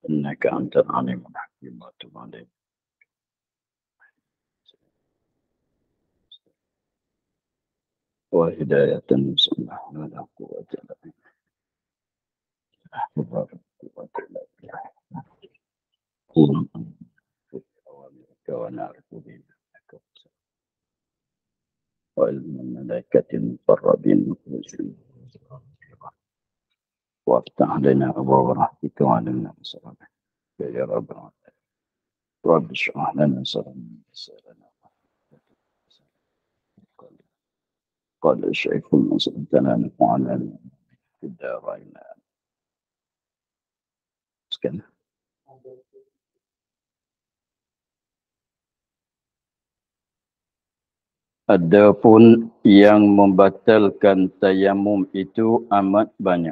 إنك أنت العليم الحكيم وتب عليك وهداية نسأل ولا قوة إلا بالله قوة إلا بالله قول أوامرك ونعرف بك وعلم الملائكة المقربين مخلصين وافتح لنا أبواب رحمتك وعلمنا بصرك يا رب العالمين رب اشرح لنا صدرنا ويسر لنا قال الشيخ المسلمتنا نفعنا في الدارين مسكن Adapun yang membatalkan tayamum itu amat banyak.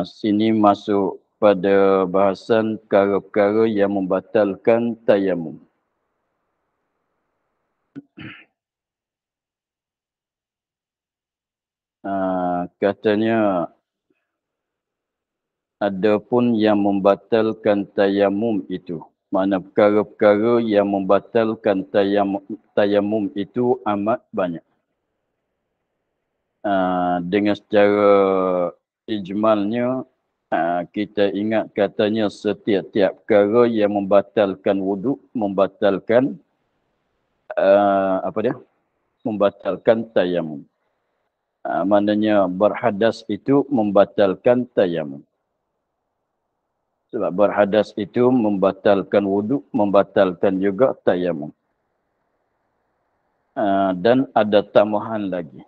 Sini masuk pada bahasan perkara-perkara yang membatalkan tayamum. Katanya, adapun yang membatalkan tayamum itu, mana perkara-perkara yang membatalkan tayamum itu amat banyak. Dengan secara ijmalnya, kita ingat katanya setiap-tiap perkara yang membatalkan wuduk, membatalkan membatalkan tayamum. Maknanya berhadas itu membatalkan tayamum. Sebab berhadas itu membatalkan wuduk, membatalkan juga tayamum. Dan ada tambahan lagi.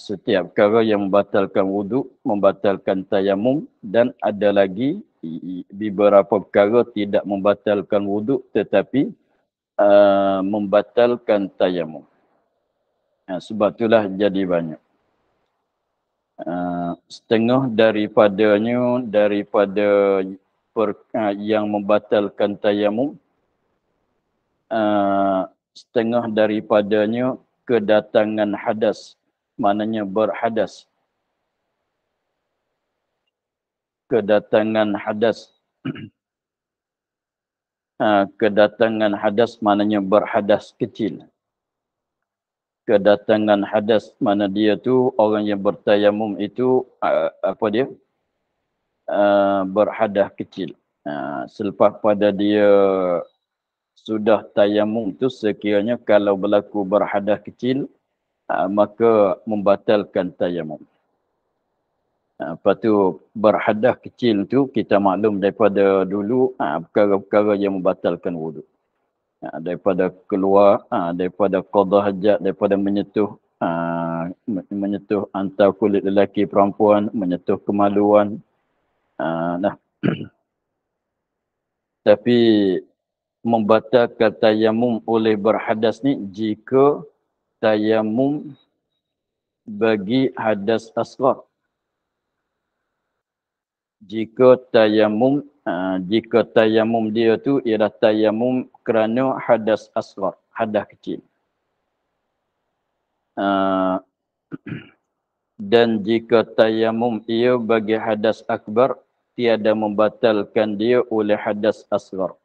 Setiap perkara yang membatalkan wuduk, membatalkan tayamum, dan ada lagi beberapa perkara tidak membatalkan wuduk tetapi membatalkan tayamum. Sebab itulah jadi banyak. Setengah daripada yang membatalkan tayamum, setengah daripadanya kedatangan hadas, maknanya berhadas. Kedatangan hadas. Kedatangan hadas maknanya berhadas kecil. Kedatangan hadas mana dia tu orang yang bertayamum itu berhadas kecil. Selepas pada dia sudah tayamum tu sekiranya kalau berlaku berhadas kecil maka membatalkan tayamum. Lepas tu berhadas kecil tu kita maklum daripada dulu perkara-perkara yang membatalkan wuduk. Daripada keluar, daripada qada hajat, daripada menyentuh antara kulit lelaki perempuan, menyentuh kemaluan. Tapi membatalkan tayamum oleh berhadas ni jika tayamum bagi hadas asghar. Jika tayamum dia tu ialah tayamum kerana hadas asghar, hadas kecil. Dan jika tayamum ia bagi hadas akbar, tiada membatalkan dia oleh hadas asghar,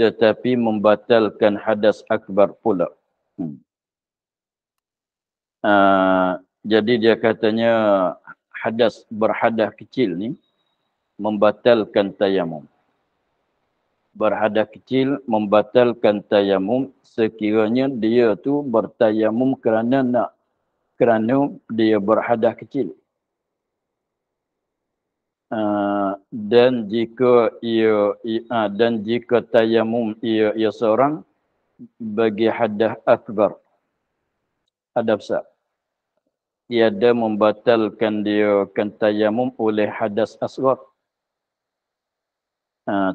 tetapi membatalkan hadas akbar pula. Jadi dia katanya berhadas kecil ni membatalkan tayamum. Berhadas kecil membatalkan tayamum sekiranya dia tu bertayamum kerana dia berhadas kecil. Dan jika tayamum ia seorang bagi hadas akbar, hadas besar, tiada membatalkan dia kan tayamum oleh hadas asghar.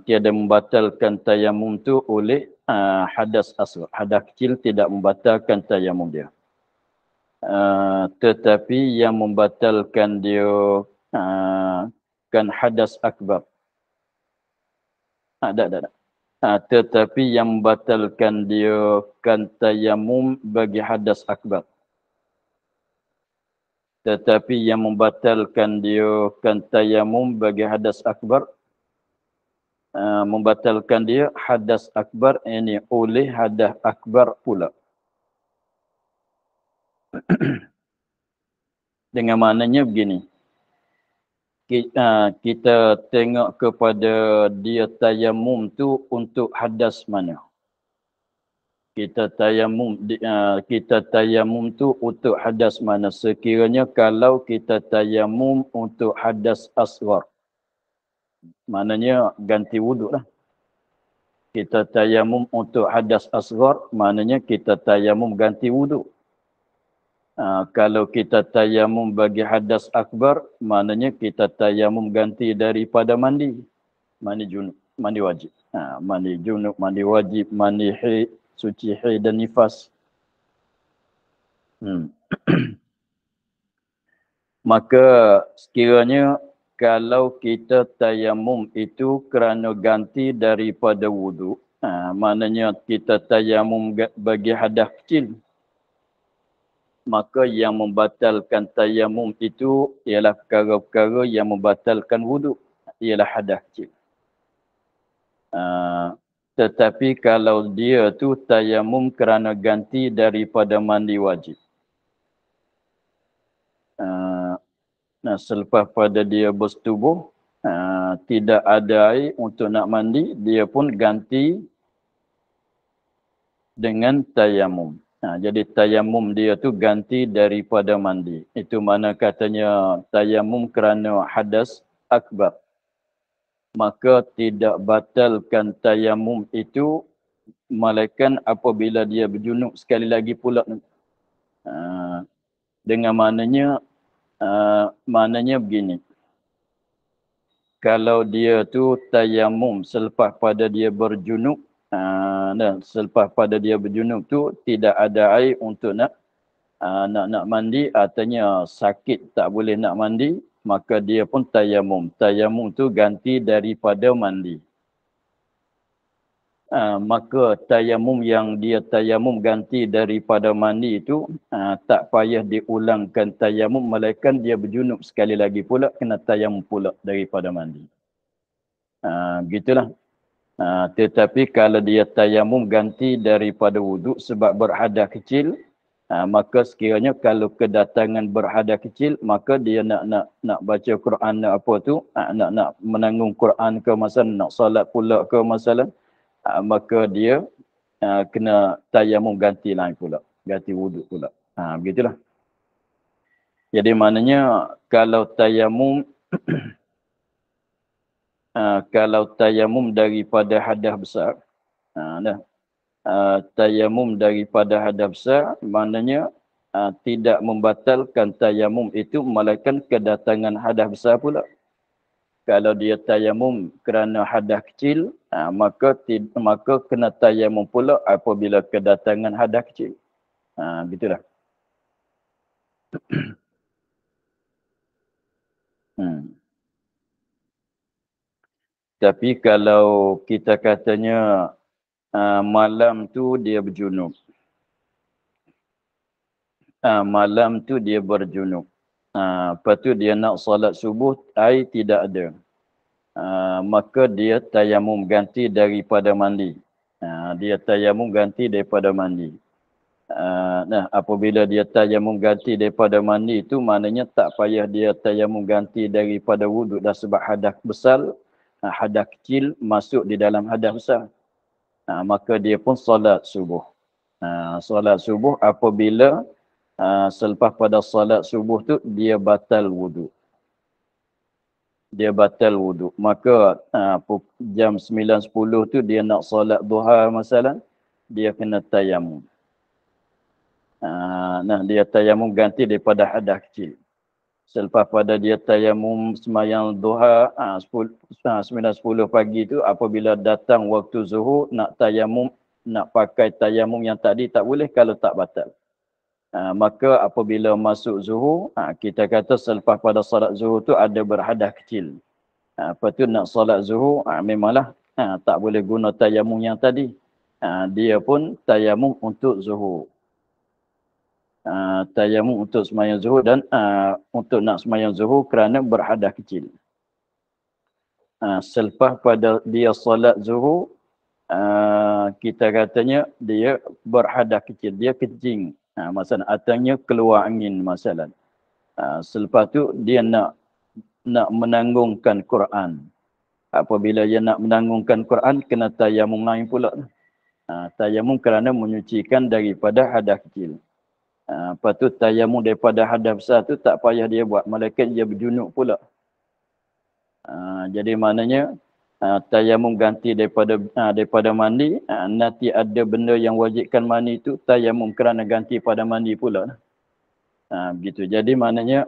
Tiada membatalkan tayamum tu oleh hadas asghar. Hadas kecil tidak membatalkan tayamum dia. Tetapi yang membatalkan dia kan hadas akbar. Tetapi yang membatalkan dia kan tayamum bagi hadas akbar. Tetapi yang membatalkan dia kan tayamum bagi hadas akbar, membatalkan dia hadas akbar ini oleh hadas akbar pula. Dengan maknanya begini, kita tengok kepada dia tayamum tu untuk hadas mana. Kita tayamum tu untuk hadas mana. Sekiranya kalau kita tayamum untuk hadas asghar, maknanya ganti wuduk lah. Kita tayamum untuk hadas asghar, maknanya kita tayamum ganti wuduk. Kalau kita tayamum bagi hadas akbar, maknanya kita tayamum ganti daripada mandi. Mandi junub, mandi wajib. Mandi junub, mandi wajib, mandi haid, suci haid dan nifas. Maka sekiranya kalau kita tayamum itu kerana ganti daripada wuduk, maknanya kita tayamum bagi hadas kecil, maka yang membatalkan tayamum itu ialah perkara-perkara yang membatalkan wuduk, ialah hadas kecil. Tetapi kalau dia tu tayamum kerana ganti daripada mandi wajib, selepas pada dia bersetubuh, tidak ada air untuk nak mandi, dia pun ganti dengan tayamum. Jadi tayamum dia tu ganti daripada mandi. Itu mana katanya tayamum kerana hadas akbar. Maka tidak batalkan tayamum itu melainkan apabila dia berjunub sekali lagi pula. Dengan maknanya begini. Kalau dia tu tayamum selepas pada dia berjunub, dan selepas pada dia berjunub tu tidak ada air untuk nak mandi, artinya sakit tak boleh nak mandi, maka dia pun tayamum. Tayamum tu ganti daripada mandi. Maka tayamum yang dia tayamum ganti daripada mandi itu tak payah diulangkan tayamum, melainkan dia berjunub sekali lagi pula kena tayamum pula daripada mandi. Gitulah. Tetapi kalau dia tayamum ganti daripada wuduk sebab berhadas kecil, maka sekiranya kalau kedatangan berhadas kecil, maka dia nak baca Quran apa tu, nak menanggung Quran ke masalah, nak solat pula ke masalah, maka dia kena tayamum ganti lain pula, ganti wuduk pula. Begitulah. Jadi maknanya kalau tayamum kalau tayamum daripada hadas besar, tayamum daripada hadas besar, maknanya tidak membatalkan tayamum itu, melainkan kedatangan hadas besar pula. Kalau dia tayamum kerana hadas kecil, maka kena tayamum pula apabila kedatangan hadas kecil. Gitulah. Tapi kalau kita katanya malam tu dia berjunub. Malam tu dia berjunub. Lepas tu dia nak solat subuh, air tidak ada. Maka dia tayamum ganti daripada mandi. Dia tayamum ganti daripada mandi. Apabila dia tayamum ganti daripada mandi itu, maknanya tak payah dia tayamum ganti daripada wuduk dah, sebab hadas besar, hadas kecil masuk di dalam hadas besar. Maka dia pun solat subuh. Solat subuh apabila selepas pada solat subuh tu dia batal wuduk. Dia batal wuduk. Maka jam 9.10 tu dia nak solat duha masalah, dia kena tayamum. Dia tayamum ganti daripada hadas kecil. Selepas pada dia tayamum semayang duha 9.10 pagi tu, apabila datang waktu zuhur nak tayamum, nak pakai tayamum yang tadi tak boleh kalau tak batal. Maka apabila masuk zuhur, kita kata selepas pada solat zuhur tu ada berhadas kecil. Lepas tu nak solat zuhur, memanglah tak boleh guna tayamum yang tadi. Dia pun tayamum untuk zuhur. Tayamum untuk sembahyang zuhur dan untuk nak sembahyang zuhur kerana berhadas kecil. Selepas pada dia solat zuhur, kita katanya dia berhadas kecil, dia kencing. Masalah atanya keluar angin masalah. Selepas tu dia nak menanggungkan Quran. Apabila dia nak menanggungkan Quran, kena tayamum lain pula. Tayamum kerana menyucikan daripada hadas kecil. Lepas tu tayamum daripada hadas besar tu tak payah dia buat. Malaikat dia berjunuk pula. Jadi maknanya tayamum ganti daripada mandi. Nanti ada benda yang wajibkan mandi tu, tayamum kerana ganti pada mandi pula. Begitu. Jadi maknanya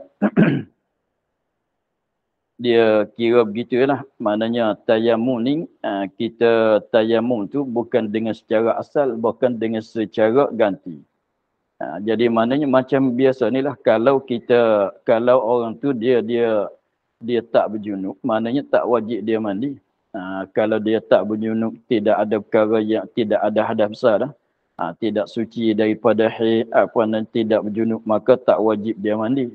dia kira begitulah. Maknanya tayamum ni, kita tayamum tu bukan dengan secara asal, bukan dengan secara ganti. Jadi maknanya macam biasa ni lah, kalau orang tu dia tak berjunub, maknanya tak wajib dia mandi. Kalau dia tak berjunub, tidak ada perkara yang tidak ada hadas besar dah. Tidak suci daripada haid, tidak berjunub, maka tak wajib dia mandi.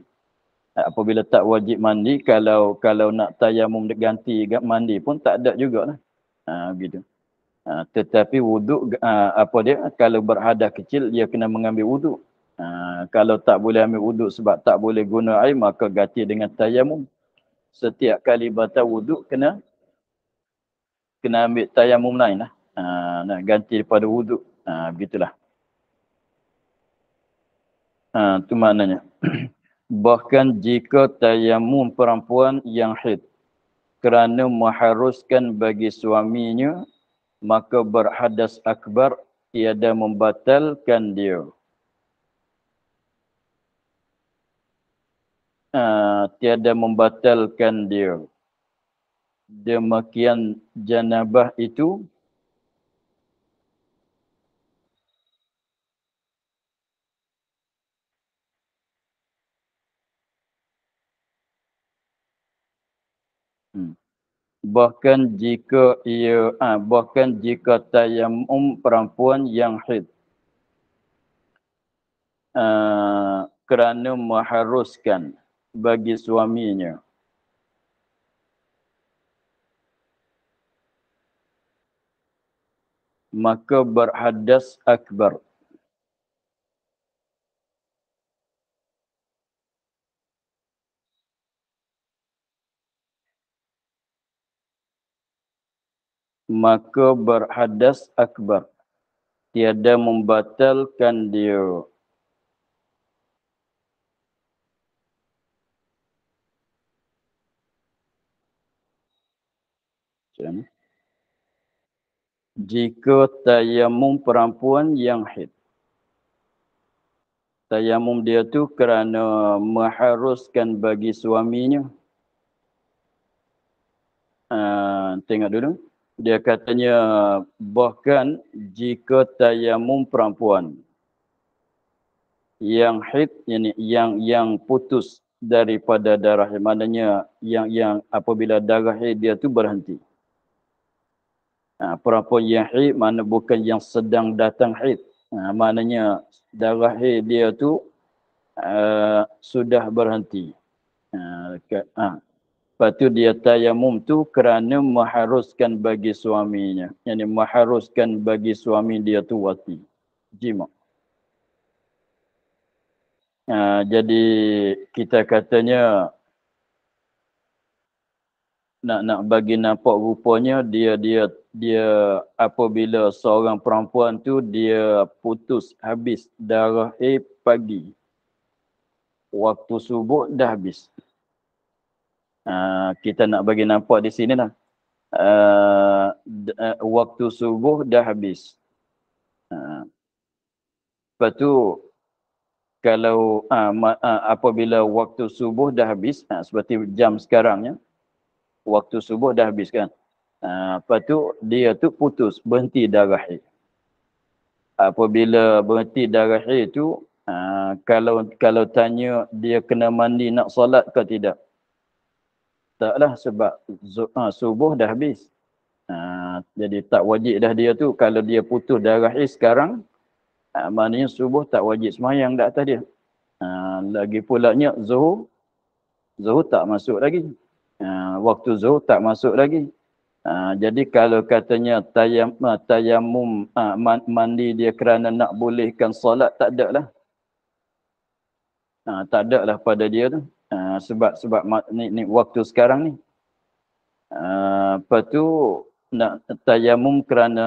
Apabila tak wajib mandi, kalau nak tayamum ganti mandi pun tak ada jugalah. Begitu. Tetapi wuduk kalau berhadas kecil dia kena mengambil wuduk. Kalau tak boleh ambil wuduk sebab tak boleh guna air, maka ganti dengan tayamum. Setiap kali batal wuduk kena ambil tayamum lain lah. Nak ganti daripada wuduk. Begitulah. Itu maknanya. Bahkan jika tayamum perempuan yang haid kerana mengharuskan bagi suaminya, maka berhadas akbar tiada membatalkan dia. Tiada membatalkan dia. Demikian janabah itu bahkan jika tayamum perempuan yang haid kerana mengharuskan bagi suaminya, maka berhadas akbar. Maka berhadas akbar. Tiada membatalkan dia. Jika tayamum perempuan yang haid. Tayamum dia tu kerana mengharuskan bagi suaminya. Tengok dulu. Dia katanya bahkan jika tayamum perempuan yang haid, yang putus daripada darah, maknanya yang apabila darah haid dia tu berhenti. Perempuan yang haid mana bukan yang sedang datang haid. Maknanya darah haid dia tu sudah berhenti. Lepas tu dia tayamum tu kerana mengharuskan bagi suaminya. Yang mengharuskan bagi suami dia tu wati. Jima. Jadi kita katanya nak bagi nampak rupanya dia apabila seorang perempuan tu dia putus habis darah pagi. Waktu subuh dah habis. Kita nak bagi nampak di sini lah. Waktu subuh dah habis. Lepas tu kalau apabila waktu subuh dah habis, seperti jam sekarang ya, waktu subuh dah habis kan. Lepas tu dia tu putus, berhenti darah haid. Apabila berhenti darah haid tu, kalau tanya dia kena mandi nak solat ke tidak? Taklah, sebab subuh dah habis. Jadi tak wajib dah dia tu. Kalau dia putus darah sekarang, maknanya subuh tak wajib semayang dah atas dia. Lagi pulanya zuhur tak masuk lagi. Waktu zuhur tak masuk lagi. Jadi kalau katanya tayamum mandi dia kerana nak bolehkan solat, tak ada lah. Tak ada lah pada dia tu. Sebab ni waktu sekarang ni. Lepas tu nak tayamum kerana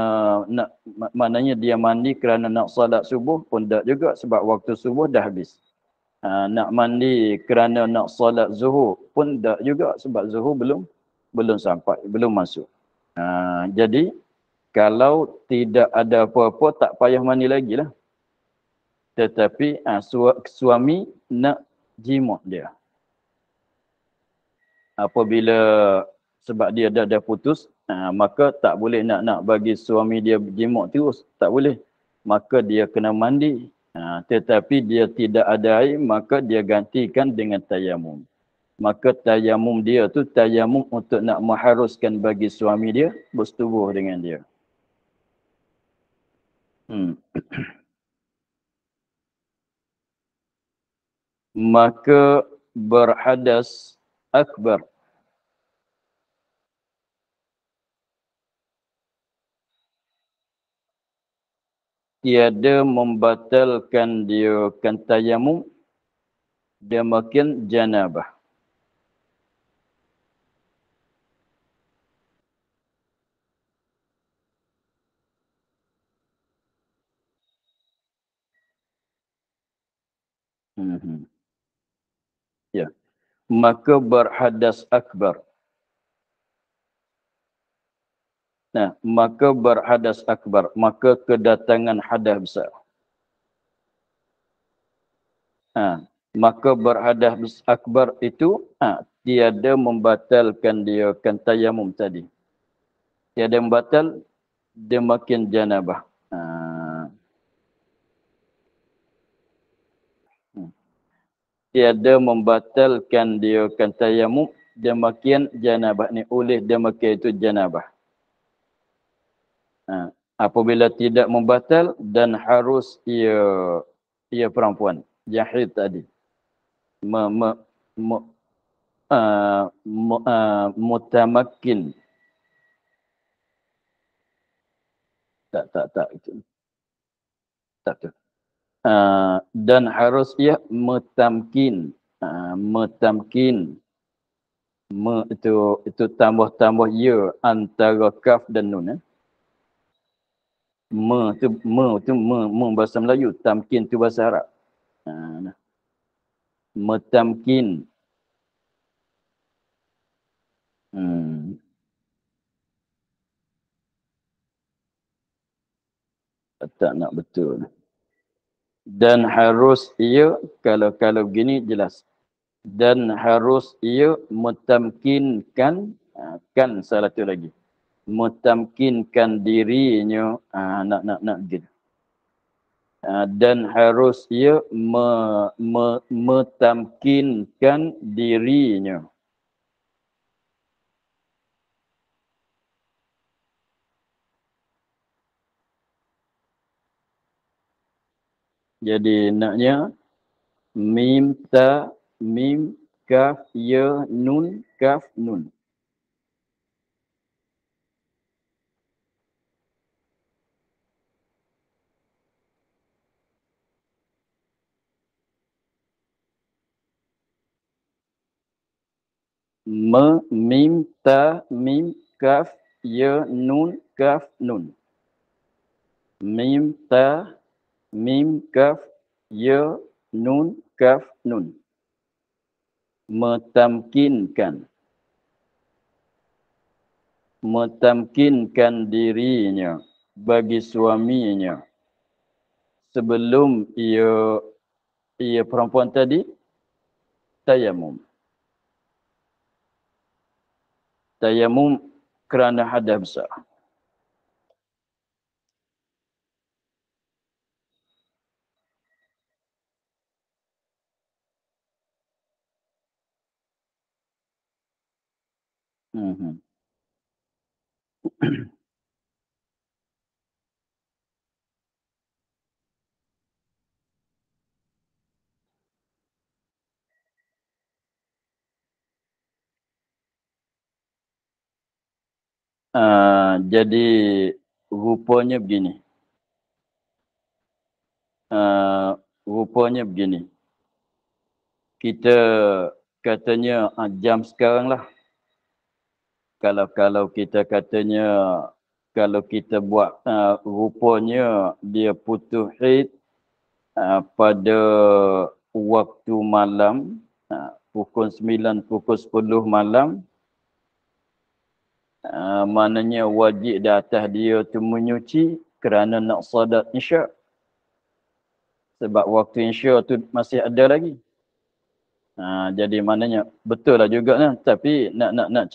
nak, maknanya dia mandi kerana nak solat subuh pun tak juga sebab waktu subuh dah habis. Nak mandi kerana nak solat zuhur pun tak juga sebab zuhur belum sampai, belum masuk. Jadi kalau tidak ada apa-apa tak payah mandi lagi lah. Tetapi suami nak jima dia. Apabila sebab dia dah putus, maka tak boleh nak bagi suami dia jima terus, tak boleh. Maka dia kena mandi. Tetapi dia tidak ada air, maka dia gantikan dengan tayamum. Maka tayamum dia tu tayamum untuk nak mengharuskan bagi suami dia bersetubuh dengan dia. Maka berhadas akbar. Tiada membatalkan dia kan tayamum demikian janabah. Ya. Maka berhadas akbar. Maka berhadas akbar. Maka kedatangan hadas besar. Maka berhadas akbar itu tiada membatalkan dia kan tayamum tadi. Tiada membatal demikian janabah. Tiada membatalkan dia kan tayamum demikian janabah ni, oleh demikian itu janabah. Apabila tidak membatal dan harus ia perempuan jahid tadi mutamakkin, tak itu tak tu. Dan harus ia mutamkin, itu tambah ya antara kaf dan nun. Me bahasa Melayu, tamkin tu bahasa Arab. Mutamkin. Tak nak betul. Dan harus ia, kalau begini jelas. Dan harus ia mutamkinkan, kan salah tu lagi. Mutamkinkan dirinya, nak gitu. Dan harus ia metamkinkan dirinya. Jadi naknya mim ta mim kaf ya nun kaf nun. Mim ta mim kaf ya nun kaf nun. Mim ta mim kaf ya nun kaf nun. Metamkinkan dirinya bagi suaminya sebelum ia perempuan tadi tayamum. Tayamum kerana hadas besar. Jadi rupanya begini. Rupanya begini. Kita katanya jam sekarang lah. Kalau kita katanya, kalau kita buat rupanya dia putus haid pada waktu malam, pukul 9, pukul 10 malam, maknanya wajib di atas dia tu menyuci kerana nak solat isyak. Sebab waktu isyak tu masih ada lagi. Jadi maknanya betul lah juga kan. Tapi nak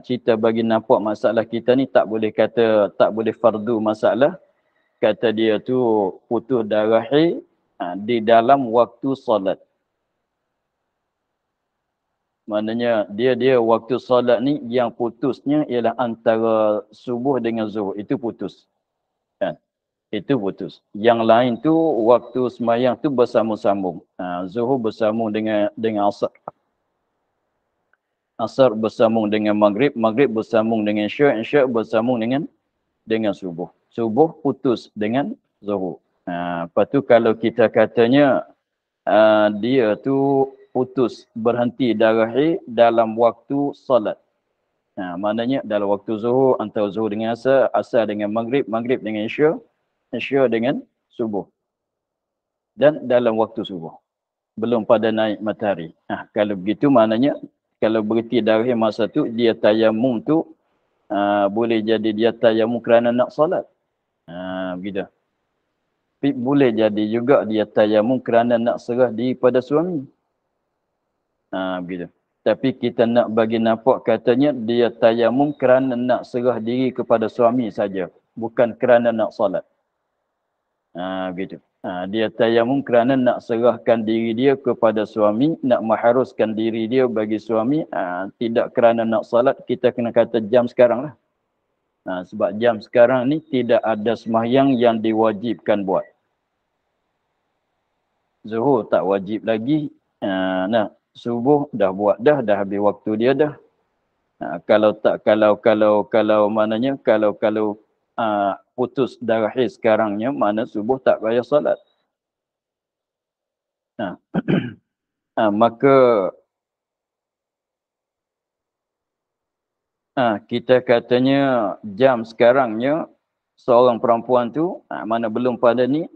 cerita bagi nampak masalah kita ni tak boleh kata, tak boleh fardu masalah. Kata dia tu putus darah haid di dalam waktu solat. Maknanya dia waktu solat ni yang putusnya ialah antara subuh dengan zuhur. Itu putus. Kan? Itu putus. Yang lain tu waktu sembahyang tu bersambung-sambung. Zuhur bersambung dengan asar. Asar bersambung dengan maghrib, maghrib bersambung dengan isyak, isyak bersambung dengan subuh. Subuh putus dengan zuhur. Lepas tu kalau kita katanya dia tu putus berhenti darah haid dalam waktu solat. Maknanya dalam waktu zuhur, antara zuhur dengan asar, asar dengan maghrib, maghrib dengan isyak, isyak dengan subuh. Dan dalam waktu subuh. Belum pada naik matahari. Kalau begitu maknanya kalau berhenti darah masa tu dia tayamum tu boleh jadi dia tayamum kerana nak solat. Begitu. Tapi boleh jadi juga dia tayamum kerana nak serah diri pada suami. Begitu. Tapi kita nak bagi nampak katanya dia tayamum kerana nak serah diri kepada suami saja, bukan kerana nak solat. Begitu. Dia tayamum kerana nak serahkan diri dia kepada suami, nak mengharuskan diri dia bagi suami, tidak kerana nak salat. Kita kena kata jam sekarang lah. Sebab jam sekarang ni tidak ada sembahyang yang diwajibkan buat. Zuhur tak wajib lagi. Subuh dah buat dah habis waktu dia dah. Kalau maknanya kalau putus darah haid sekarangnya, mana subuh tak payah solat. Maka kita katanya jam sekarangnya seorang perempuan tu mana belum pada ni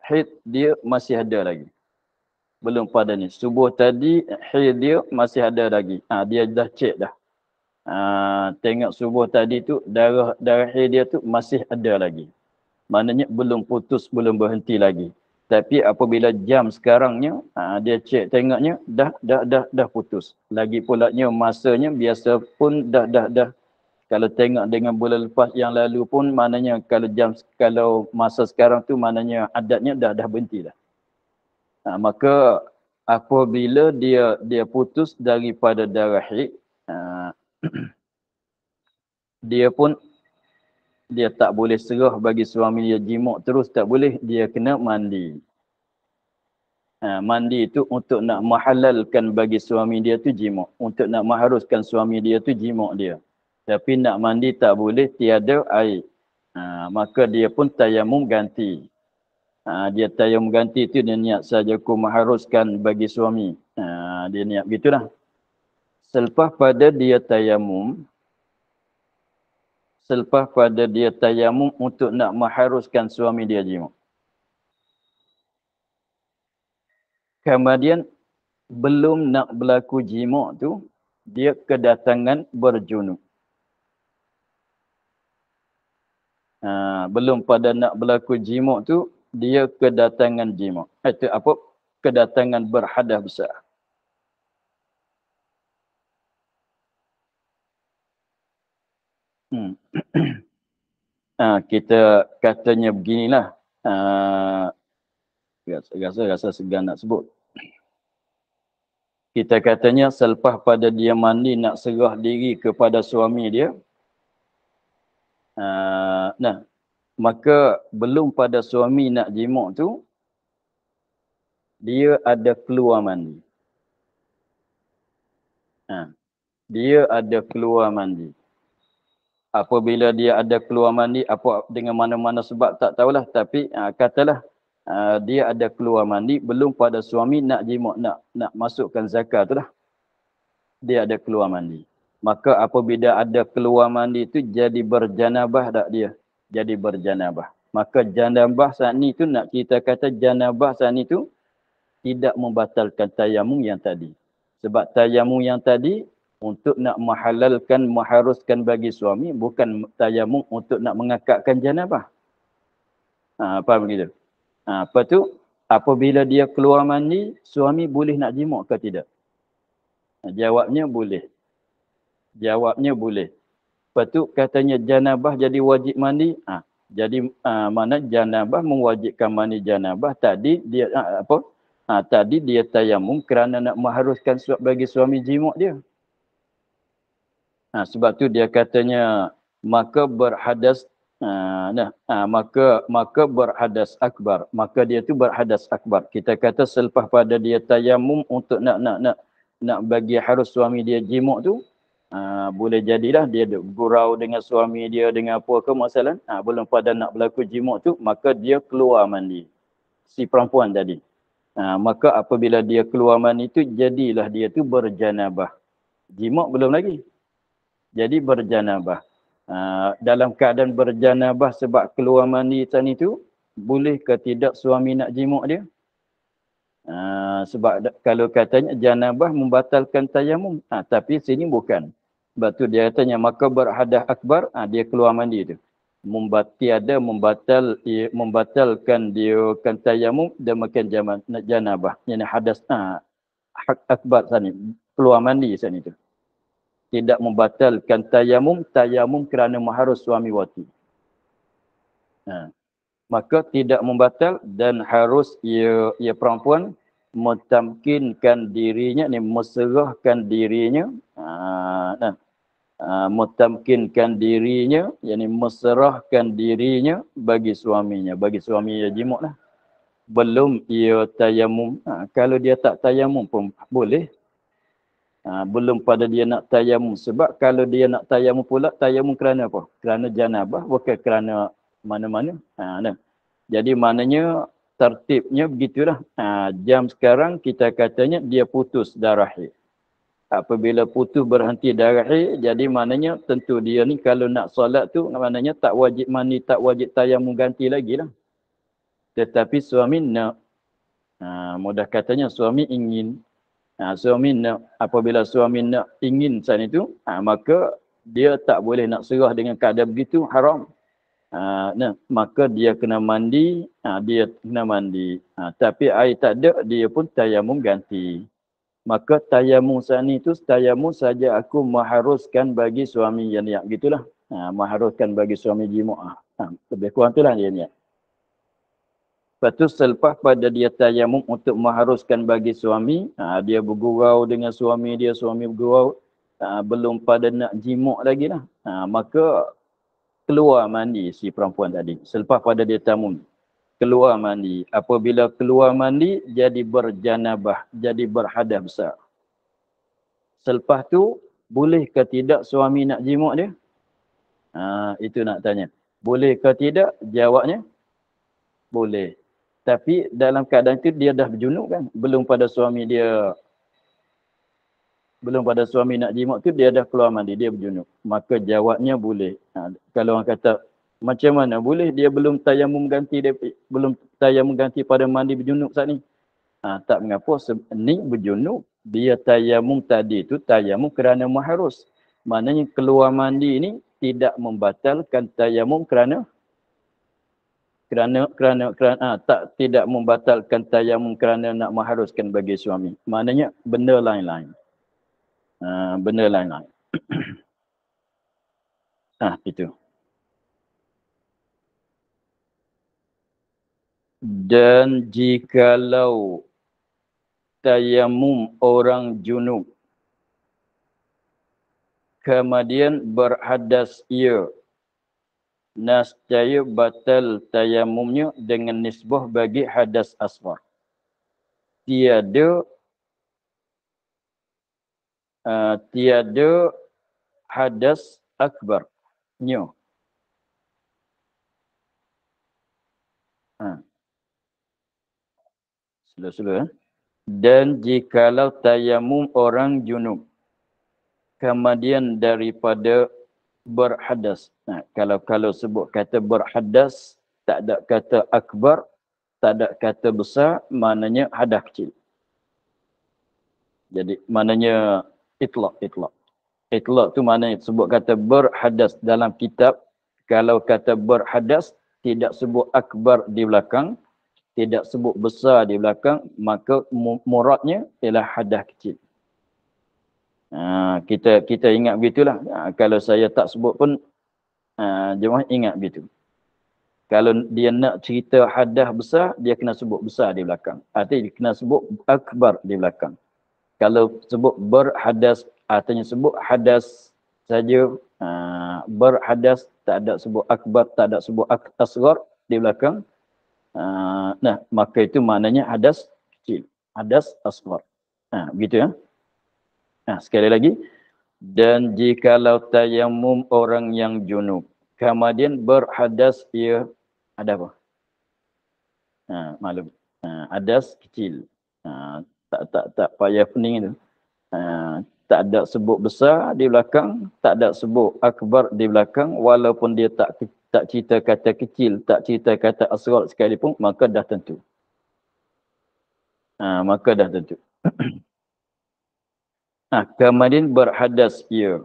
haid dia masih ada lagi. Belum pada ni. Subuh tadi haid dia masih ada lagi. Dia dah cek dah. Tengok subuh tadi tu darah haid dia tu masih ada lagi. Maknanya belum putus, belum berhenti lagi. Tapi apabila jam sekarangnya dia cek tengoknya dah putus. Lagi pulanya masanya biasa pun dah. Kalau tengok dengan bulan lepas yang lalu pun maknanya kalau masa sekarang tu maknanya adatnya dah berhenti dah. Maka apabila dia putus daripada darah haid, dia tak boleh serah bagi suami dia jimat terus, tak boleh. Dia kena mandi. Mandi itu untuk nak menghalalkan bagi suami dia tu jimat. Untuk nak mengharuskan suami dia tu jimat dia. Tapi nak mandi tak boleh, tiada air. Maka dia pun tayamum ganti. Dia tayamum ganti itu dia niat saja ku mengharuskan bagi suami. Dia niat begitulah. Selepas pada dia tayamum untuk nak mengharuskan suami dia jimat. Kemudian belum nak berlaku jimat tu, dia kedatangan berjunub. Belum pada nak berlaku jimat tu, dia kedatangan jimat. Itu apa? Kedatangan berhadas besar. Kita katanya beginilah. Rasa segan nak sebut. Kita katanya selepas pada dia mandi nak serah diri kepada suami dia, Nah, maka belum pada suami nak jima' tu, dia ada keluar mandi. Dia ada keluar mandi. Apabila dia ada keluar mandi, apa dengan mana-mana sebab tak tahulah, tapi katalah dia ada keluar mandi belum pada suami nak jima', nak masukkan zakat tu lah. Dia ada keluar mandi. Maka apabila ada keluar mandi tu jadi berjanabah tak dia? Jadi berjanabah. Maka janabah saat ni tu nak kita kata janabah saat ni tu tidak membatalkan tayamum yang tadi. Sebab tayamum yang tadi untuk nak menghalalkan, mengharuskan bagi suami, bukan tayamum untuk nak mengakakkan janabah. Faham begitu? Lepas tu, apabila dia keluar mandi, suami boleh nak jima' ke tidak? Jawabnya boleh. Jawabnya boleh. Lepas tu katanya janabah jadi wajib mandi. Jadi mana janabah mewajibkan mandi janabah. Tadi dia tadi dia tayamum kerana nak mengharuskan bagi suami jima' dia. Sebab tu dia katanya maka berhadas maka berhadas akbar. Maka dia tu berhadas akbar. Kita kata selepas pada dia tayamum untuk nak bagi harus suami dia jima' tu, boleh jadilah dia gurau dengan suami dia dengan apa ke masalah. Belum pada nak berlaku jima' tu, maka dia keluar mandi. Si perempuan tadi. Maka apabila dia keluar mandi tu, jadilah dia tu berjanabah. Jima' belum lagi. Jadi berjanabah. Dalam keadaan berjanabah sebab keluar mandi tadi tu, boleh ke tidak suami nak jima' dia? Sebab kalau katanya janabah membatalkan tayamum. Tapi sini bukan. Sebab tu dia katanya maka berhadas akbar, dia keluar mandi tu. Tiada membatalkan dia kan tayamum dan makan janabah. Yang hadas akbar tadi, keluar mandi tadi tu. Tidak membatalkan tayamum kerana mengharus suami wati. Maka tidak membatal dan harus ia perempuan metamkinkan dirinya, meserahkan dirinya, metamkinkan dirinya, yakni meserahkan dirinya bagi suaminya, bagi suami ia jima' lah. Belum ia tayamum. Kalau dia tak tayamum pun boleh. Belum pada dia nak tayamum. Sebab kalau dia nak tayamum pula, tayamum kerana apa? Kerana janabah, bukan kerana mana-mana. Jadi maknanya tertibnya begitulah. Jam sekarang kita katanya dia putus darah haid. Apabila putus berhenti darah haid, jadi maknanya tentu dia ni kalau nak solat tu, maknanya tak wajib mandi, tak wajib tayamum ganti lagi lah. Tetapi suami nak. Mudah katanya suami ingin. Suami nak, apabila suami nak ingin saat itu, maka dia tak boleh nak serah dengan keadaan begitu, haram. Maka dia kena mandi, tapi air tak ada, dia pun tayamum ganti. Maka tayamum saat itu, tayamum saja aku mengharuskan bagi suami yang niat gitulah. Mengharuskan bagi suami jima'. Lebih kurang itulah dia niat. Lepas tu selepas pada dia tayamum untuk mengharuskan bagi suami, dia bergurau dengan suami dia, suami bergurau, belum pada nak jima' lagi lah. Maka keluar mandi si perempuan tadi. Selepas pada dia tayamum, keluar mandi. Apabila keluar mandi, jadi berjanabah, jadi berhadas besar. Selepas tu, boleh ke tidak suami nak jima' dia? Itu nak tanya. Boleh ke tidak? Jawabnya, boleh. Tapi dalam keadaan itu dia dah berjunuk kan. Belum pada suami nak jima' tu dia dah keluar mandi, dia berjunuk. Maka jawabnya boleh. Kalau orang kata macam mana boleh, dia belum tayamum ganti, belum tayamum ganti pada mandi berjunuk saat ni. Tak mengapa, ni berjunuk, dia tayamum tadi tu tayamum kerana maharus. Maknanya keluar mandi ni tidak membatalkan tayamum kerana tidak membatalkan tayamum kerana nak mengharuskan bagi suami. Maknanya benda lain-lain. Benda lain-lain. Itu. Dan jikalau tayamum orang junub kemudian berhadas ia Nascaya batal tayamumnya dengan nisbah bagi hadas asghar. Tiada hadas akbarnya. Slow-slow. Dan jikalau tayamum orang junub, kemudian daripada berhadas. Kalau sebut kata berhadas, tak ada kata akbar, tak ada kata besar, maknanya hadas kecil. Jadi maknanya itlaq. Itlaq tu maknanya sebut kata berhadas dalam kitab. Kalau kata berhadas, tidak sebut akbar di belakang, tidak sebut besar di belakang, maka muradnya ialah hadas kecil. Kita ingat begitulah. Kalau saya tak sebut pun, jemaah ingat begitu. Kalau dia nak cerita hadas besar, dia kena sebut besar di belakang. Artinya dia kena sebut akbar di belakang. Kalau sebut berhadas, artinya sebut hadas saja. Berhadas, tak ada sebut akbar, tak ada sebut asghar di belakang. Maka itu maknanya hadas kecil. Hadas asghar. Begitu ya. Sekali lagi. Dan jikalau tayamum orang yang junub, kemudian berhadas ia ada apa? Maklum. Hadas kecil. Tak payah pening itu. Tak ada sebut besar di belakang, tak ada sebut akbar di belakang, walaupun dia tak cerita kata kecil, tak cerita kata asghar sekalipun, maka dah tentu. Kemudian berhadas ia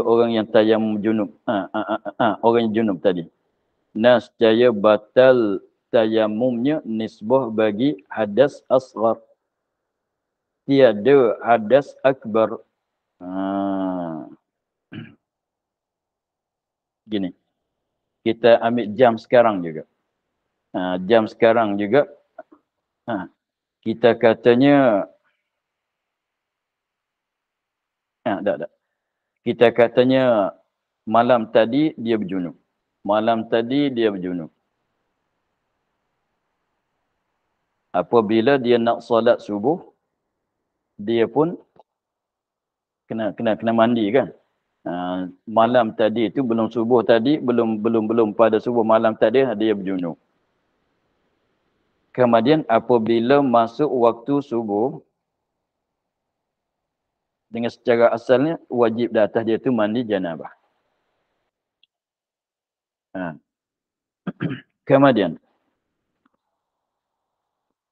orang yang tayamum junub. Orang yang junub tadi. Nascaya batal tayamumnya nisbah bagi hadas asghar. Tiada hadas akbar. Gini. Kita ambil jam sekarang juga. Jam sekarang juga. Kita katanya tak. Kita katanya malam tadi dia berjunub. Apabila dia nak solat subuh, dia pun kena mandi kan. Malam tadi itu belum subuh tadi, belum pada subuh malam tadi dia berjunub. Kemudian apabila masuk waktu subuh, dengan secara asalnya wajib di atas dia tu mandi janabah. Kemudian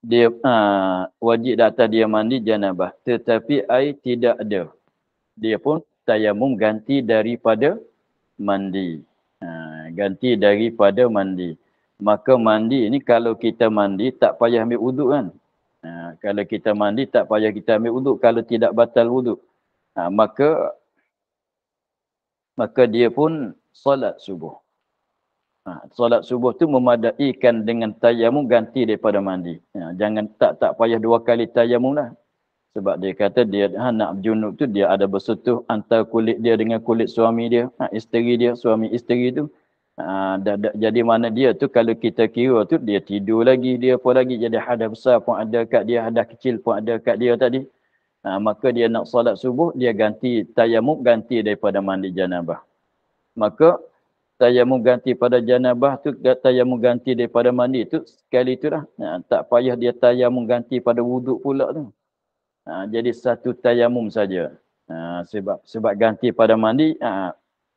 dia wajib di atas dia mandi janabah, tetapi air tidak ada. Dia pun tayamum ganti daripada mandi. Maka mandi ini kalau kita mandi tak payah ambil wuduk kan. Kalau kita mandi tak payah kita ambil wuduk kalau tidak batal wuduk. Maka dia pun solat subuh. Solat subuh tu memadaikan dengan tayamum ganti daripada mandi. Jangan tak payah dua kali tayamum lah. Sebab dia kata dia nak junub tu dia ada bersentuh antara kulit dia dengan kulit suami dia, isteri dia, suami isteri tu. Jadi mana dia tu kalau kita kira tu dia tidur lagi, dia apa lagi, jadi hadas besar pun ada kat dia, hadas kecil pun ada kat dia tadi. Maka dia nak solat subuh, dia ganti tayamum ganti daripada mandi janabah. Maka tayamum ganti pada janabah tu, tayamum ganti daripada mandi tu sekali tu dah. Tak payah dia tayamum ganti pada wuduk pula tu. Jadi satu tayamum saja. Sebab ganti pada mandi,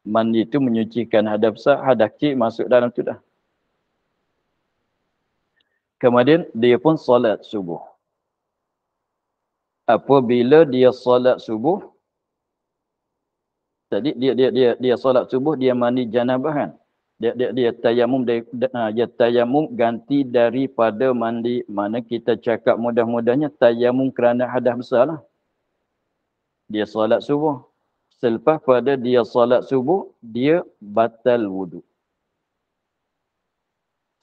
mandi itu menyucikan hadas besar, hadas kecil masuk dalam tu dah. Kemudian dia pun solat subuh. Apabila dia solat subuh, tadi dia solat subuh, dia mandi janabah kan. Dia tayamum ganti daripada mandi. Mana kita cakap mudah-mudahnya tayamum kerana hadas besar lah. Dia solat subuh. Selepas pada dia solat subuh, dia batal wuduk.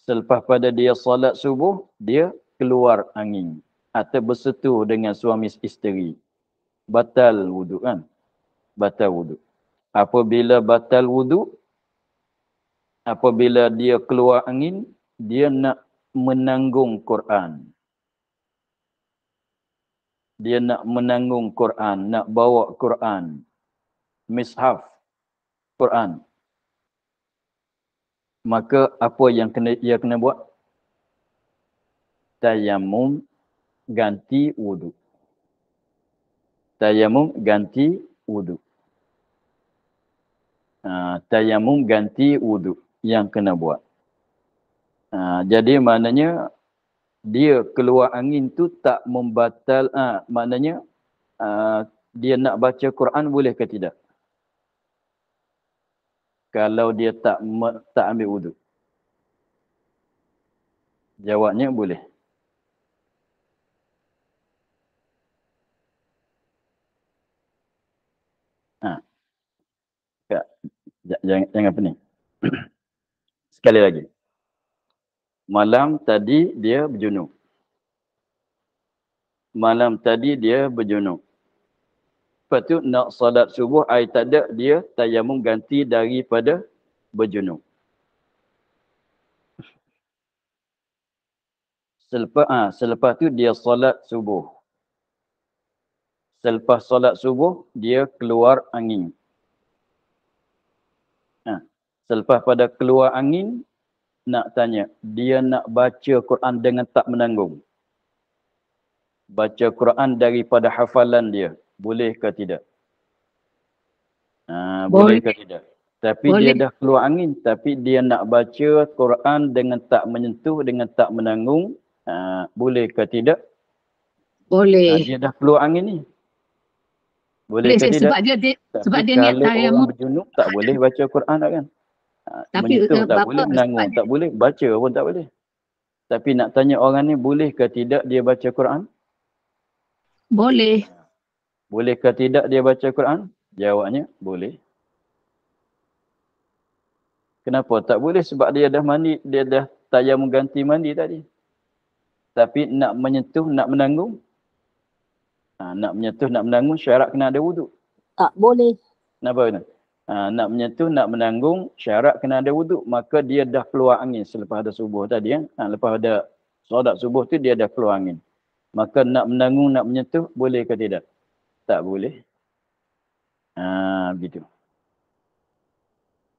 Selepas pada dia solat subuh, dia keluar angin. Atau bersetuh dengan suami isteri. Batal wuduk kan? Batal wuduk. Apabila batal wuduk, apabila dia keluar angin, dia nak menanggung Quran. Dia nak menanggung Quran, nak bawa Quran. Mishaf Quran. Maka apa yang ia kena buat? Tayamum ganti wudu. Tayamum ganti wudu. Tayamum ganti wudu yang kena buat. Jadi maknanya dia keluar angin tu tak membatal, maknanya dia nak baca Quran boleh ke tidak? Kalau dia tak ambil wudu. Jawabnya boleh. Jangan pening. Sekali lagi. Malam tadi dia berjunub. Malam tadi dia berjunub. Lepas tu nak salat subuh, air tak ada, dia tayamum ganti daripada berjunub. Selepas tu dia salat subuh. Selepas salat subuh, dia keluar angin. Selepas pada keluar angin, nak tanya, dia nak baca Quran dengan tak menanggung. Baca Quran daripada hafalan dia. Boleh ke tidak? Boleh ke tidak? Tapi boleh. Dia dah keluar angin. Tapi dia nak baca Quran dengan tak menyentuh, dengan tak menanggung. Boleh ke tidak? Boleh. Dia dah keluar angin ni. Boleh ke tidak? Sebab dia niat tayamum. Kalau orang berjunub tak boleh baca Quran kan? Menyentuh tak boleh, menanggung tak boleh, baca pun tak boleh. Tapi nak tanya orang ni boleh ke tidak dia baca Quran? Boleh. Boleh ke tidak dia baca Quran? Jawabnya boleh. Kenapa tak boleh? Sebab dia dah mandi, dia dah tayamum ganti mandi tadi. Tapi nak menyentuh, nak menanggung? Nak menyentuh, nak menanggung, syarat kena ada wudu. Tak boleh. Kenapa? Nak menyentuh, nak menanggung, syarat kena ada wudu. Maka dia dah keluar angin selepas ada subuh tadi. Lepas ada solat subuh tu dia dah keluar angin. Maka nak menanggung, nak menyentuh, boleh ke tidak? Tak boleh. Begitu.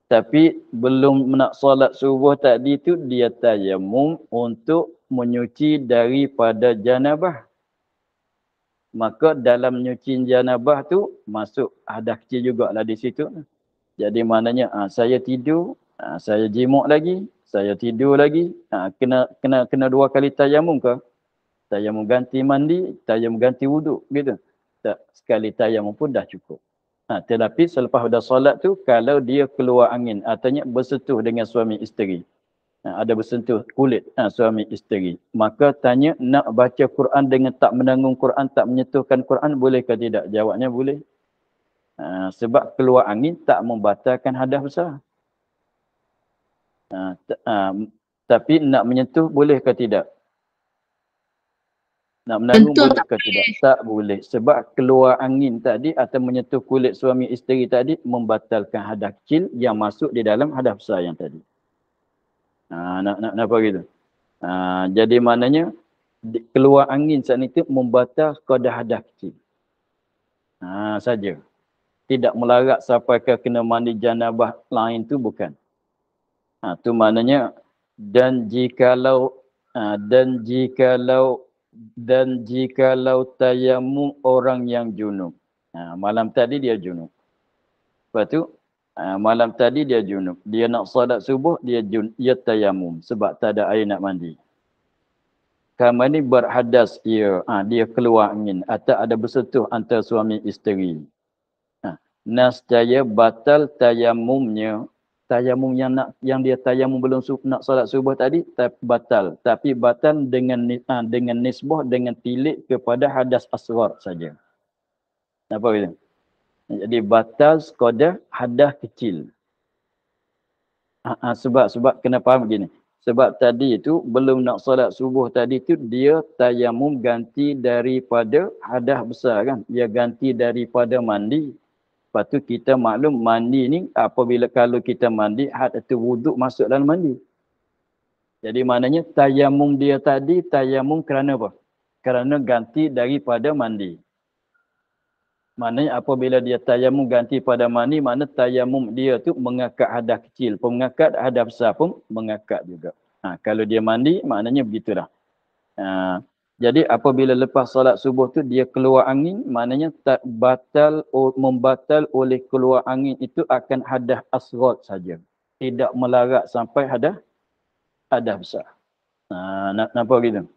Tapi belum nak solat subuh tadi tu dia tayamum untuk menyuci daripada janabah. Maka dalam nyuci janabah tu masuk hadas kecil jugalah di situ. Jadi maknanya saya tidur, saya jimuk lagi, saya tidur lagi, kena dua kali tayamum ke? Tayamum ganti mandi, tayamum ganti wuduk gitu. Tak, sekali tayamum pun dah cukup. Tetapi selepas dah solat tu, kalau dia keluar angin, artinya bersentuh dengan suami isteri. Ada bersentuh kulit suami isteri. Maka tanya, nak baca Quran dengan tak menanggung Quran, tak menyentuhkan Quran, boleh ke tidak? Jawabnya boleh. Sebab keluar angin tak membatalkan hadas besar. Tapi nak menyentuh boleh ke tidak? Nak menanggung boleh ke tidak? Tak boleh. Sebab keluar angin tadi atau menyentuh kulit suami isteri tadi membatalkan hadas kecil yang masuk di dalam hadas besar yang tadi. Kenapa gitu? Jadi maknanya keluar angin saat itu membatalkan qada hadas kecil. Saja. Tidak melarat sampai ke kena mandi janabah lain tu bukan. Tu maknanya dan jikalau tayamum orang yang junub. Malam tadi dia junub. Lepas tu malam tadi dia junub. Dia nak solat subuh dia tayamum sebab tak ada air nak mandi. Kamu ni berhadas dia keluar angin atau ada bersentuh antara suami isteri. Nascaya batal tayamumnya. Tayamum yang dia tayamum belum nak solat subuh tadi batal, tapi batal dengan nisbah dengan tilik kepada hadas asghar saja. Apa itu? Jadi batal sekadar hadas kecil. Sebab kena faham begini. Sebab tadi itu belum nak solat subuh tadi tu dia tayamum ganti daripada hadas besar kan. Dia ganti daripada mandi. Lepas tu kita maklum mandi ni apabila kalau kita mandi, hadas tu wuduk masuk dalam mandi. Jadi maknanya tayamum dia tadi, tayamum kerana apa? Kerana ganti daripada mandi. Maknanya apabila dia tayamum ganti pada mandi, makna tayamum dia tu mengangkat hadas kecil. Mengangkat hadas besar pun mengangkat juga. Kalau dia mandi, maknanya begitulah. Jadi apabila lepas solat subuh tu dia keluar angin, maknanya tak membatal oleh keluar angin itu akan hadas asghar saja. Tidak melarat sampai hadas besar. Nampak gitu?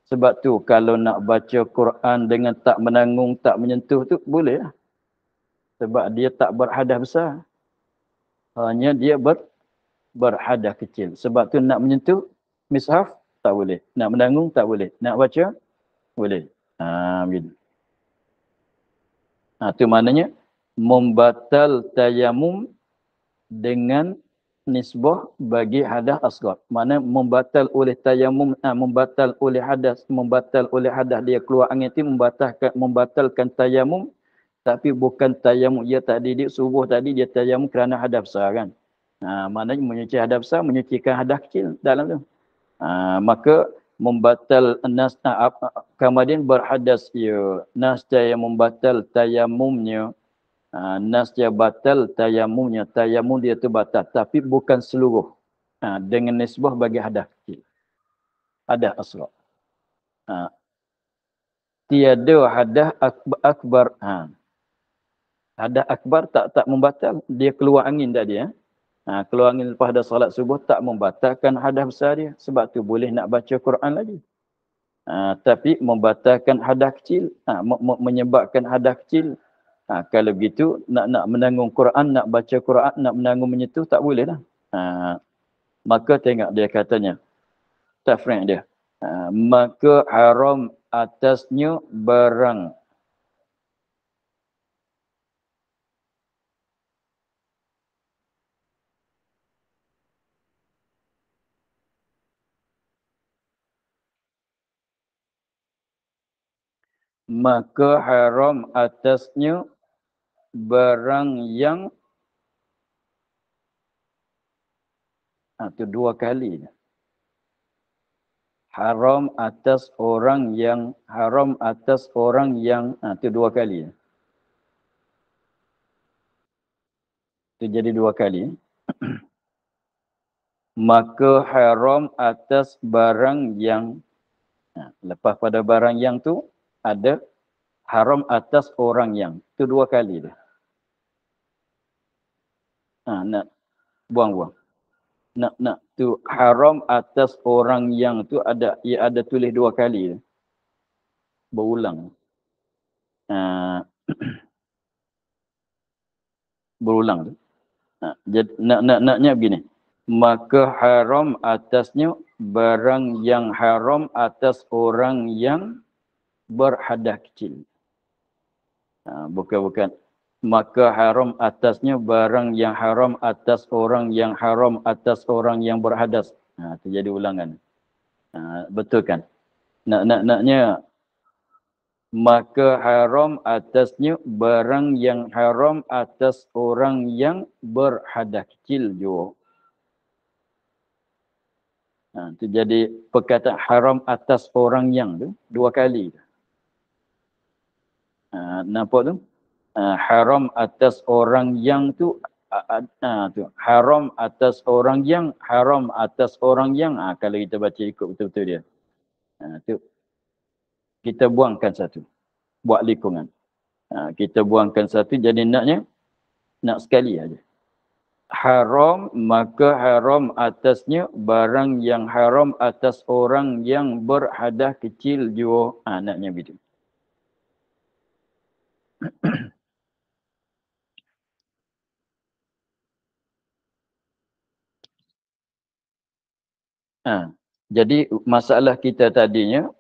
Sebab tu kalau nak baca Quran dengan tak menanggung, tak menyentuh tu boleh lah. Sebab dia tak berhadas besar. Hanya dia berhadas kecil. Sebab tu nak menyentuh mishaf tak boleh. Nak menanggung tak boleh. Nak baca boleh. Begitu. Itu maknanya membatal tayamum dengan nisbah bagi hadas asghar. Mana membatal oleh tayamum, membatal oleh hadas dia keluar angin itu membatalkan tayamum, tapi bukan tayamum dia tadi dia subuh tadi dia tayamum kerana hadas besar kan. Maknanya menyuci hadas besar, menyucikan hadas kecil dalam tu. Maka membatal nas kemudian berhadas ia nas yang membatal tayamumnya. Nas dia batal tayamumnya, tayamum dia tu batal tapi bukan seluruh. Dengan nisbah bagi hadas kecil, hadas asghar. Tiada hadas akbar. Hadas akbar tak membatal, dia keluar angin tadi keluar angin lepas dah solat subuh tak membatalkan hadas besar dia. Sebab tu boleh nak baca Quran lagi. Tapi membatalkan hadas kecil, menyebabkan hadas kecil. Kalau begitu nak menanggung Quran, nak baca Quran, nak menanggung menyentuh tak boleh lah. Maka tengok dia katanya, tafriq dia. Maka haram atasnya barang maka haram atasnya barang yang itu dua kali. Haram atas orang yang itu dua kali. Itu jadi dua kali. Maka haram atas barang yang lepas pada barang yang tu ada haram atas orang yang. Itu dua kali dah. Nak buang-buang. Nak tu haram atas orang yang tu ia ada tulis dua kali dah. Berulang. Berulang tu. Jadi naknya begini. Maka haram atasnya barang yang haram atas orang yang berhadas kecil. Bukan. Maka haram atasnya barang yang haram atas orang yang haram atas orang yang berhadas. Itu jadi ulangan. Betul kan? Naknya maka haram atasnya barang yang haram atas orang yang berhadas kecil juga. Itu jadi perkataan haram atas orang yang tu dua kali. Nampak tu? Haram atas orang yang tu haram atas orang yang kalau kita baca ikut betul-betul dia. Tu kita buangkan satu. Buat likungan. Kita buangkan satu jadi nak sekali aja. Haram maka haram atasnya barang yang haram atas orang yang berhadas kecil juga. Naknya begitu. Jadi masalah kita tadinya,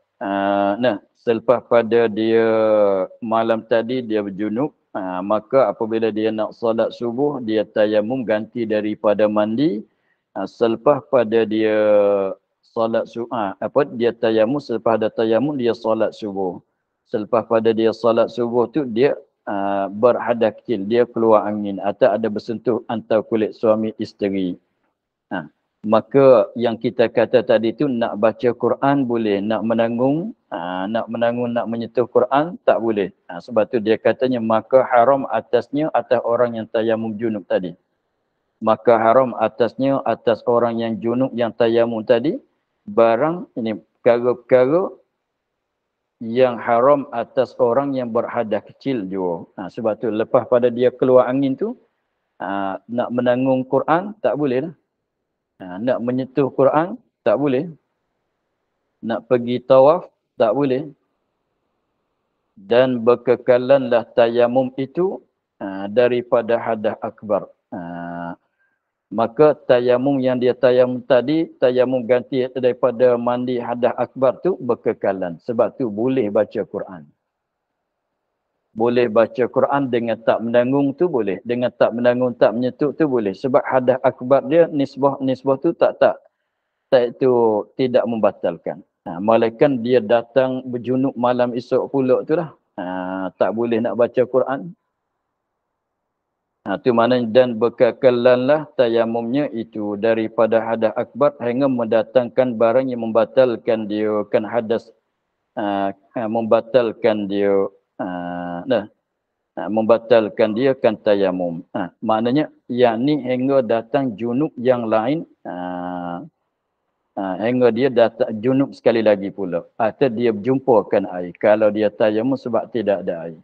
selepas pada dia malam tadi dia berjunub, maka apabila dia nak solat subuh, dia tayamum ganti daripada mandi. Selepas pada dia solat subuh, dia tayamum, selepas ada tayamum dia solat subuh. Selepas pada dia solat subuh tu dia berhadas kecil, dia keluar angin atau ada bersentuh antara kulit suami isteri. Maka yang kita kata tadi tu nak baca Quran boleh, nak menanggung, nak menyentuh Quran tak boleh. Sebab tu dia katanya maka haram atasnya atas orang yang tayamum junub tadi. Maka haram atasnya atas orang yang junub yang tayamum tadi barang ini perkara-perkara yang haram atas orang yang berhadas kecil juga. Sebab tu lepas pada dia keluar angin tu nak menanggung Quran tak boleh lah. Nak menyentuh Quran tak boleh. Nak pergi tawaf tak boleh. Dan berkekalanlah tayamum itu daripada hadas akbar. Maka tayamum yang dia tayamum tadi, tayamum ganti daripada mandi hadas akbar tu berkekalan. Sebab tu boleh baca Quran. Boleh baca Quran dengan tak menanggung tu boleh. Dengan tak menanggung, tak menyentuh tu boleh. Sebab hadas akbar dia nisbah tu tak itu tidak membatalkan. Malaikat dia datang berjunub malam esok pula tu lah. Tak boleh nak baca Quran. Tu maknanya dan berkekalanlah tayamumnya itu daripada hadas akbar hingga mendatangkan barang yang membatalkan dia kan hadas, membatalkan dia membatalkan dia kan tayamum. Maknanya yakni hingga datang junub yang lain, hingga dia datang junub sekali lagi pula. Atau dia berjumpakan air kalau dia tayamum sebab tidak ada air.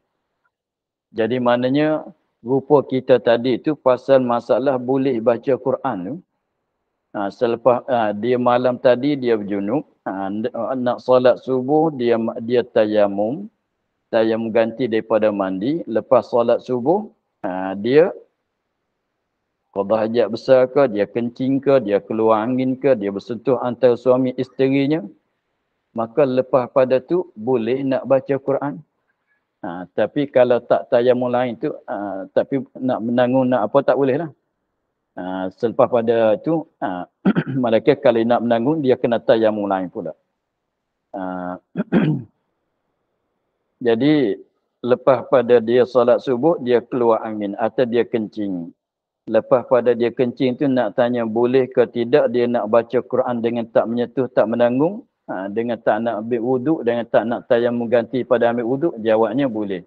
Jadi maknanya rupa kita tadi tu pasal masalah boleh baca Quran tu. Selepas dia malam tadi dia berjunub, nak solat subuh dia tayamum ganti daripada mandi. Lepas solat subuh dia qada hajat besar ke, dia kencing ke, dia keluar angin ke, dia bersentuh antara suami isterinya, maka lepas pada tu boleh nak baca Quran. Tapi kalau tak tayamum lain tu, tapi nak menanggung nak apa tak boleh lah. Selepas pada tu, malaikat kalau nak menanggung dia kena tayamum lain pula. Jadi lepas pada dia solat subuh dia keluar angin atau dia kencing. Lepas pada dia kencing tu nak tanya boleh ke tidak dia nak baca Quran dengan tak menyentuh, tak menanggung. Dengan tak nak ambil wuduk, dengan tak nak tayamum ganti pada ambil wuduk, jawabnya boleh.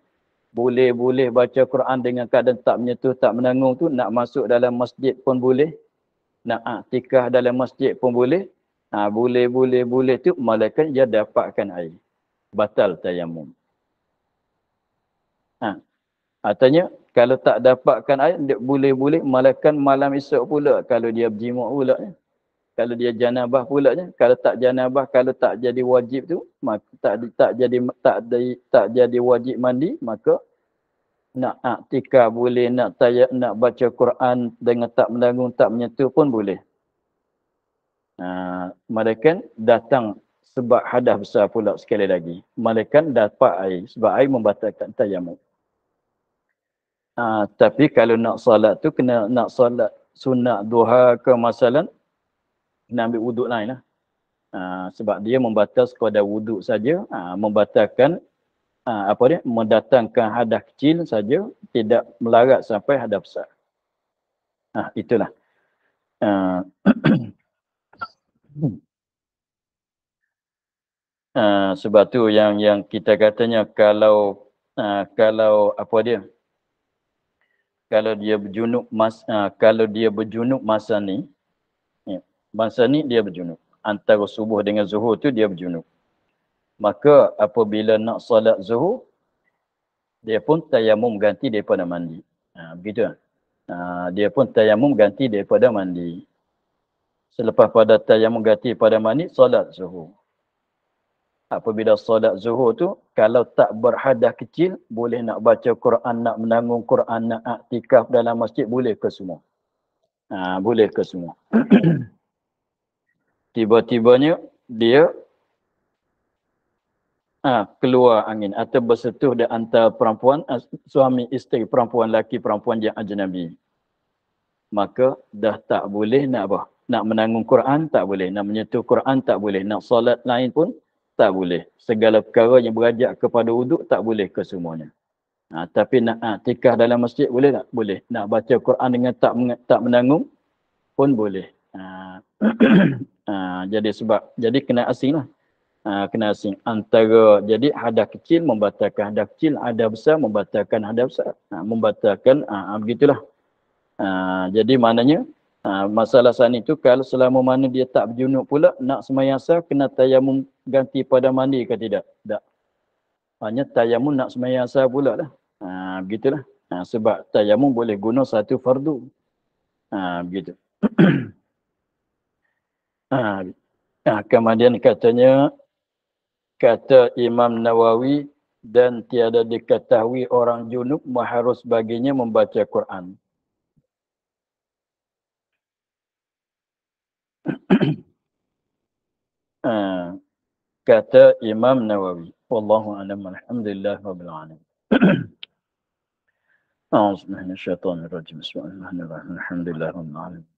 Boleh baca Quran dengan keadaan tak menyentuh, tak menanggung tu, nak masuk dalam masjid pun boleh. Nak i'tikaf dalam masjid pun boleh. Boleh tu malaikat dia dapatkan air. Batal tayamum. Artinya kalau tak dapatkan air, boleh malaikat malam esok pula kalau dia berjimuk pula. Kalau dia janabah pula, kalau tak janabah, kalau tak jadi wajib tu, maka tak jadi wajib mandi, maka nak i'tikaf boleh, nak baca Quran dengan tak menanggung, tak menyentuh pun boleh. Malaikat datang sebab hadas besar pula sekali lagi. Malaikat dapat air sebab air membatalkan tayamum. Tapi kalau nak solat tu kena nak solat sunat duha ke masalan, kena ambil wuduk lain lah. Sebab dia membatal sekadar wuduk saja, membatalkan mendatangkan hadas kecil saja, tidak melarat sampai hadas besar. Itulah. Sebab tu yang kita katanya kalau kalau dia berjunub masa ni, dia berjunub. Antara subuh dengan zuhur tu dia berjunub. Maka apabila nak solat zuhur, dia pun tayamum ganti daripada mandi. Begitu. Dia pun tayamum ganti daripada mandi. Selepas pada tayamum ganti daripada mandi, solat zuhur. Apabila solat zuhur tu, kalau tak berhadas kecil, boleh nak baca Quran, nak menanggung Quran, nak i'tikaf dalam masjid, boleh ke semua. Boleh ke semua. Tiba-tibanya dia keluar angin atau bersentuh di antara perempuan, suami isteri, perempuan lelaki, perempuan yang ajnabi. Maka dah tak boleh nak apa? Nak menanggung Quran tak boleh, nak menyentuh Quran tak boleh, nak solat lain pun tak boleh. Segala perkara yang berajak kepada wuduk tak boleh kesemuanya. Tapi nak i'tikaf dalam masjid boleh tak? Boleh. Nak baca Quran dengan tak menanggung pun boleh. Jadi kena asing lah. Kena asing. Antara, jadi hadas kecil membatalkan hadas kecil, hadas besar membatalkan hadas besar. Membatalkan, begitulah. Jadi maknanya, masalah sana itu kalau selama mana dia tak berjunub pula, nak sembahyang sah, kena tayamum ganti pada mandi ke tidak? Tak. Hanya tayamum nak sembahyang sah pula lah. Begitulah. Sebab tayamum boleh guna satu fardu. Begitu. Kemudian katanya, kata Imam Nawawi, dan tiada diketahui orang junub harus baginya membaca Quran. Kata Imam Nawawi. Wallahu a'lam. Alhamdulillah rabbil alamin. A'udzu billahi minasyaitonir rajim. Bismillahirrahmanirrahim. Alhamdulillah rabbil alamin.